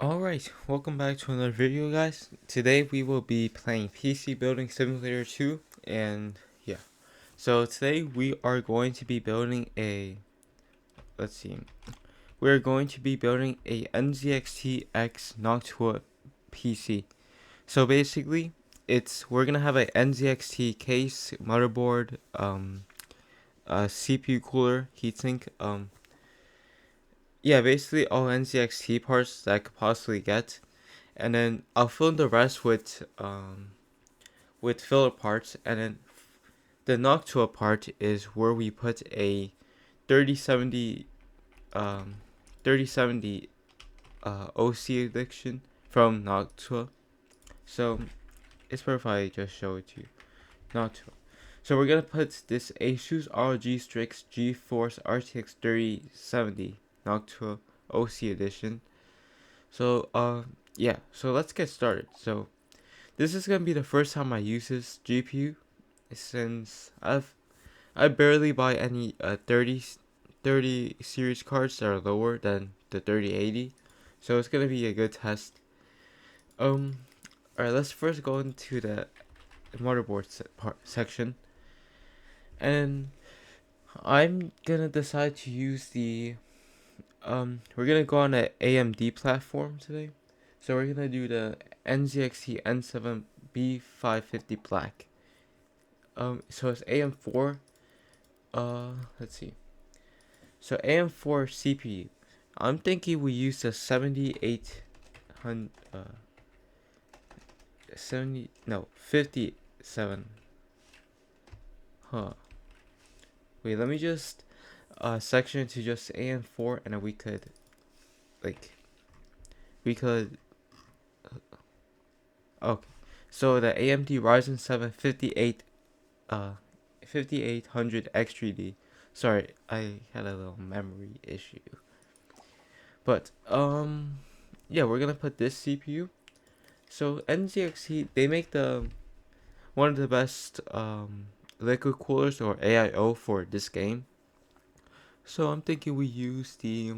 Alright, welcome back to another video, guys. Today we will be playing PC Building Simulator 2, and yeah. So today we are going to be building we're going to be building a NZXT X Noctua PC. So basically, we're gonna have a NZXT case, motherboard, a CPU cooler, heatsink, yeah, basically all NZXT parts that I could possibly get. And then I'll fill in the rest with filler parts, and then the Noctua part is where we put a 3070 um 3070 OC addiction from Noctua. So it's perfect if I just show it to you. Noctua. So we're gonna put this Asus ROG Strix GeForce RTX 3070 Noctua OC edition. So yeah, so let's get started. So this is gonna be the first time I use this GPU since I barely buy any 30 series cards that are lower than the 3080, so it's gonna be a good test. Um, Alright, let's first go into the motherboard section, and I'm gonna decide to use we're gonna go on an AMD platform today, so we're gonna do the NZXT N7 B550 Black. So it's AM4. Let's see. So AM4 CPU. I'm thinking we use the 7800. 57. Huh. Wait, let me just section to just AM4, and then we could like we could. Okay. So the AMD Ryzen 7 5800 X3D. Sorry, I had a little memory issue. But yeah, we're gonna put this CPU. So NZXT, they make the one of the best liquid coolers or AIO for this game. So I'm thinking we use the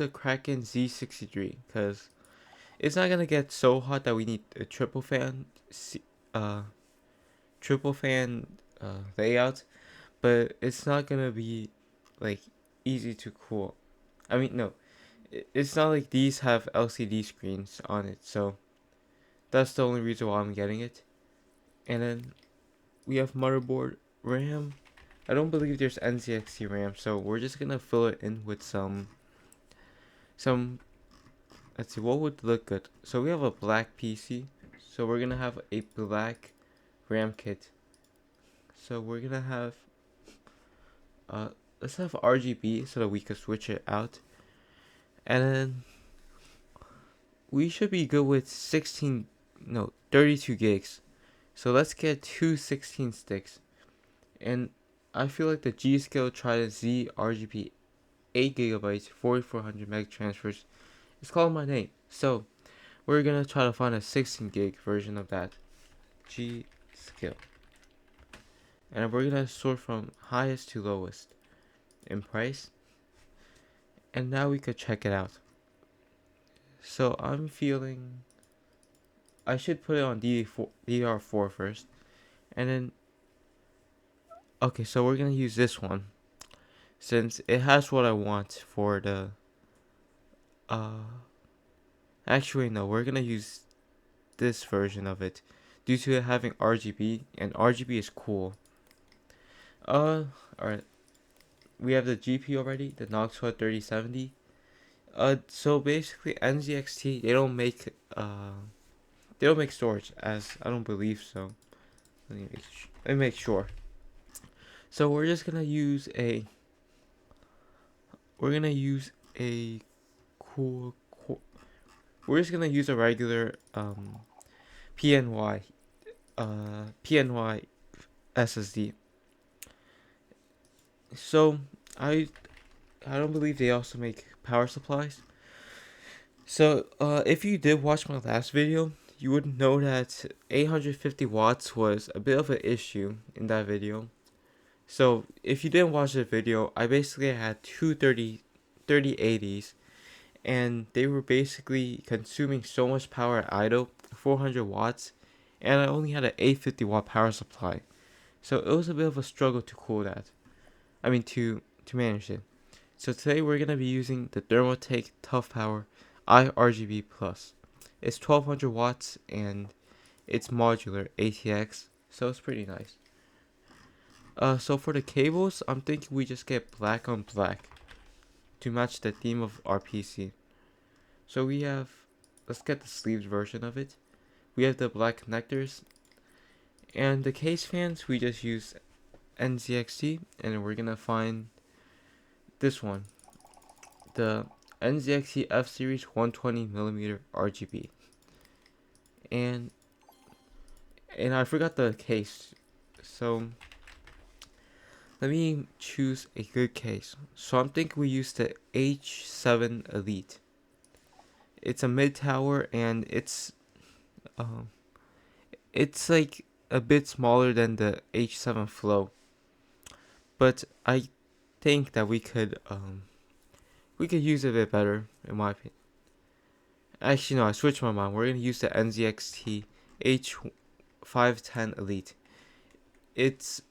Kraken Z63 because it's not gonna get so hot that we need a uh triple fan layout, but it's not gonna be like easy to cool. I mean, no, it's not like these have LCD screens on it, so that's the only reason why I'm getting it. And then we have motherboard, RAM. I don't believe there's NZXT RAM, so we're just gonna fill it in with some. Let's see what would look good. So we have a black PC, so we're gonna have a black RAM kit. So we're gonna have let's have RGB so that we can switch it out, and then we should be good with 32 gigs. So let's get two 16 sticks, and I feel like the G-Skill Trident Z RGB 8 gigabytes 4400 meg transfers is calling my name. So we're gonna try to find a 16 gig version of that G-Skill, and we're gonna sort from highest to lowest in price, and now we could check it out. So I'm feeling I should put it on DDR4 first, and then okay, so we're gonna use this one since it has what I want for the actually no, we're gonna use this version of it due to it having RGB, and RGB is cool. Alright, we have the GPU already, the Noctua 3070. So basically NZXT they don't make storage, as I don't believe so. Let me make sure. So we're just gonna use a cool we're just gonna use a regular PNY SSD. So I don't believe they also make power supplies. So if you did watch my last video, you would know that 850 watts was a bit of an issue in that video. So if you didn't watch the video, I basically had two 3080s, and they were basically consuming so much power at idle, 400 watts, and I only had an 850 watt power supply. So it was a bit of a struggle to cool that. I mean to manage it. So today we're gonna be using the Thermaltake Tough Power iRGB Plus. It's 1200 watts and it's modular ATX, so it's pretty nice. So for the cables, I'm thinking we just get black on black to match the theme of our PC. So we have, let's get the sleeved version of it. We have the black connectors, and the case fans we just use NZXT, and we're gonna find this one, the NZXT F Series 120mm RGB. And I forgot the case, so let me choose a good case. So I'm thinking we use the H7 Elite. It's a mid tower and it's like a bit smaller than the H7 Flow, but I think that we could use it a bit better in my opinion. Actually, no, I switched my mind. We're gonna use the NZXT H510 Elite. It's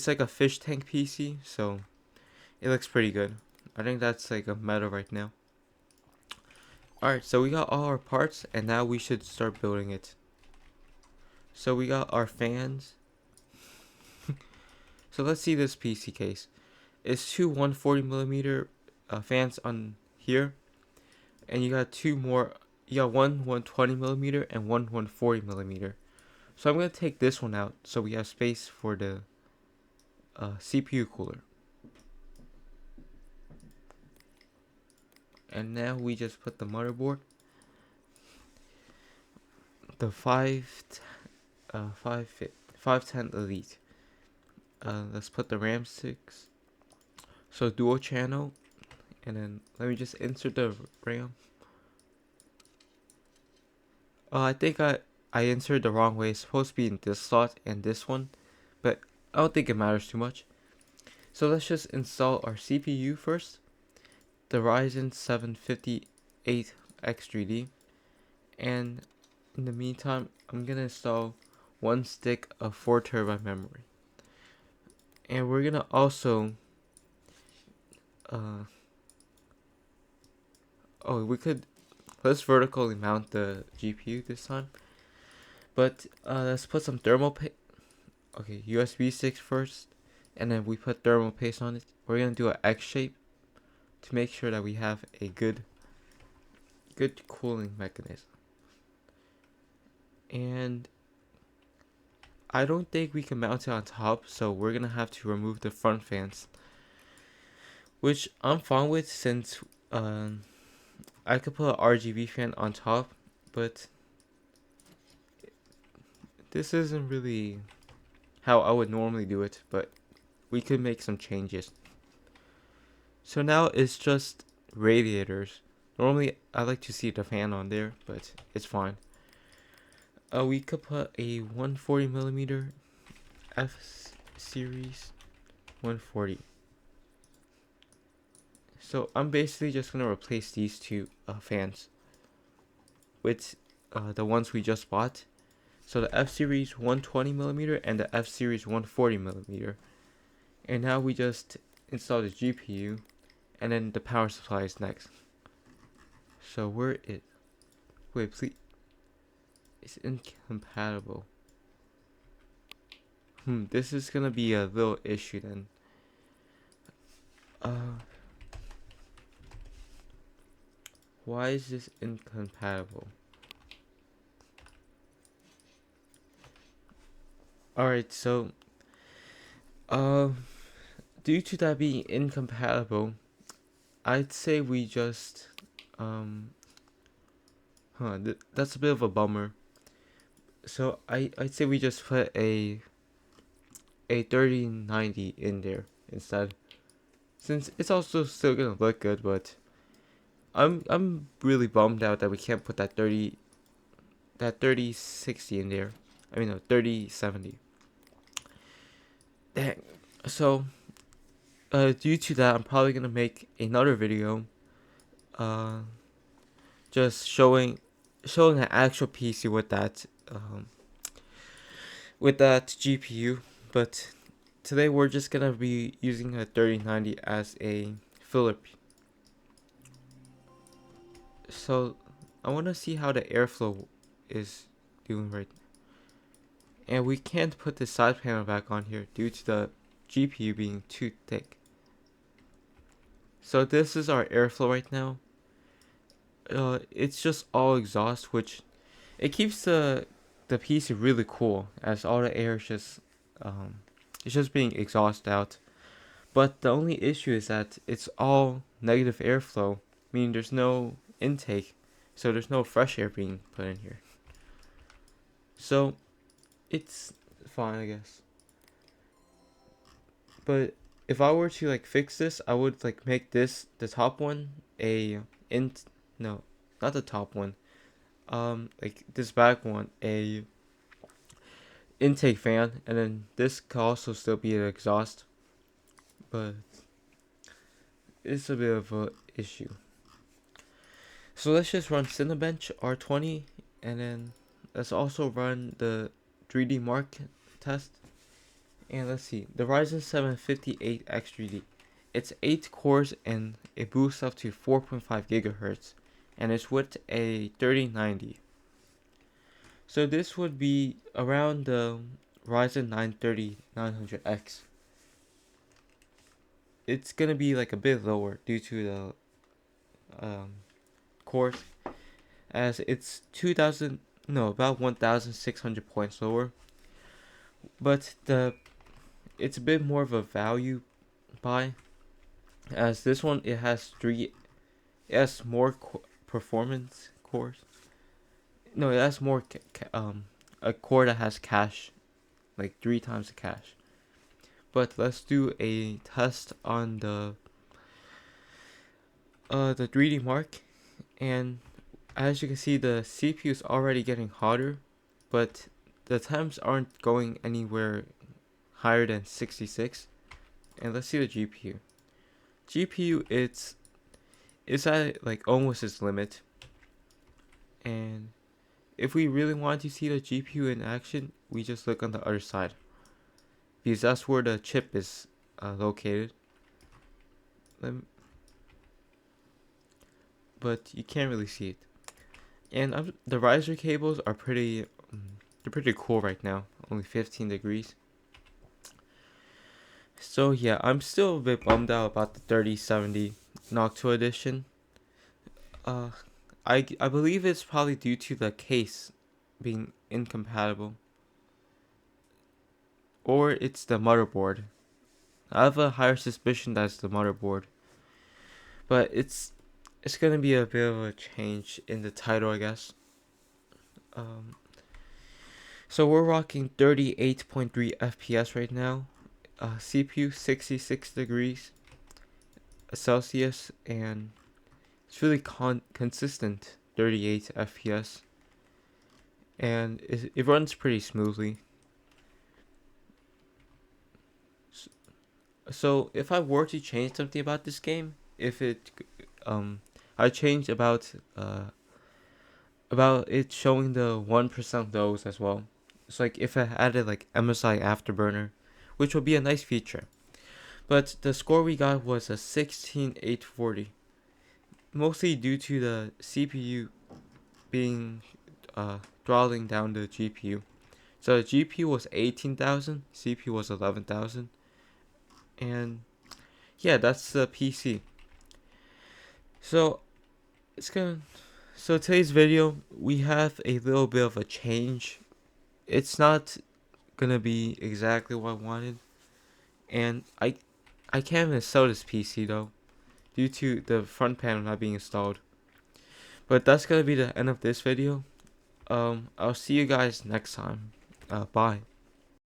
like a fish tank PC, so it looks pretty good. I think that's like a meta right now. Alright, so we got all our parts, and now we should start building it. So we got our fans. So let's see this PC case. It's two 140mm fans on here, and you got two more. You got one 120mm and one 140mm. So I'm gonna take this one out so we have space for the CPU cooler. And now we just put the motherboard, the 510 Elite. Let's put the RAM sticks. So dual channel, and then let me just insert the RAM. I think I inserted the wrong way. It's supposed to be in this slot and this one, but I don't think it matters too much. So let's just install our CPU first. The Ryzen 7 58X3D, and in the meantime I'm gonna install one stick of 4TB memory, and we're gonna also let's vertically mount the GPU this time, but let's put some thermal paste. Okay, USB sticks first, and then we put thermal paste on it. We're gonna do an X shape to make sure that we have a good cooling mechanism. And I don't think we can mount it on top, so we're gonna have to remove the front fans, which I'm fine with since I could put an RGB fan on top, but this isn't really how I would normally do it, but we could make some changes. So now it's just radiators. Normally I like to see the fan on there, but it's fine. We could put a 140mm F Series 140. So I'm basically just gonna replace these two fans with the ones we just bought. So the F Series 120mm and the F Series 140mm. And now we just install the GPU, and then the power supply is next. So where it? Wait, please. It's incompatible. This is gonna be a little issue then. Why is this incompatible? Alright, so due to that being incompatible, I'd say we just that's a bit of a bummer. So I'd say we just put a 3090 in there instead, since it's also still gonna look good. But I'm really bummed out that we can't put that 3060 in there. I mean, no, 3070. Dang. So due to that, I'm probably gonna make another video just showing an actual PC with that GPU. But today we're just gonna be using a 3090 as a filler. So I want to see how the airflow is doing right now. And we can't put the side panel back on here due to the GPU being too thick. So this is our airflow right now. It's just all exhaust, which it keeps the PC really cool as all the air is just it's just being exhausted out. But the only issue is that it's all negative airflow, meaning there's no intake, so there's no fresh air being put in here. So it's fine, I guess. But if I were to like fix this, I would like make this the top one no, not the top one. Like this back one a intake fan, and then this could also still be an exhaust. But it's a bit of a issue. So let's just run Cinebench R20, and then let's also run the 3D Mark test. And let's see, the Ryzen 7 58X3D. It's 8 cores and it boosts up to 4.5 gigahertz, and it's with a 3090. So this would be around the Ryzen 9 3900X. It's gonna be like a bit lower due to the cores, as it's about 1,600 points lower. But it's a bit more of a value buy, as this one it has more performance cores. No, it has more a core that has cache, like 3 times the cache. But let's do a test on the 3D Mark, and as you can see, the CPU is already getting hotter, but the temps aren't going anywhere higher than 66. And let's see the GPU. GPU, it's at like almost its limit. And if we really want to see the GPU in action, we just look on the other side, because that's where the chip is located. But you can't really see it. And the riser cables are they're pretty cool right now. Only 15 degrees. So yeah, I'm still a bit bummed out about the 3070 Noctua edition. I believe it's probably due to the case being incompatible, or it's the motherboard. I have a higher suspicion that it's the motherboard, but it's gonna be a bit of a change in the title, I guess. So we're rocking 38.3 FPS right now. CPU 66 degrees Celsius, and it's really consistent 38 FPS, and it runs pretty smoothly. So if I were to change something about this game, I changed about it showing the 1% lows as well. It's like if I added like MSI Afterburner, which would be a nice feature. But the score we got was a 16840, mostly due to the CPU being throttling down the GPU. So the GPU was 18,000, CPU was 11,000, and yeah, that's the PC. So so today's video, we have a little bit of a change. It's not gonna be exactly what I wanted, and I can't even sell this PC though, due to the front panel not being installed. But that's gonna be the end of this video. I'll see you guys next time. Bye.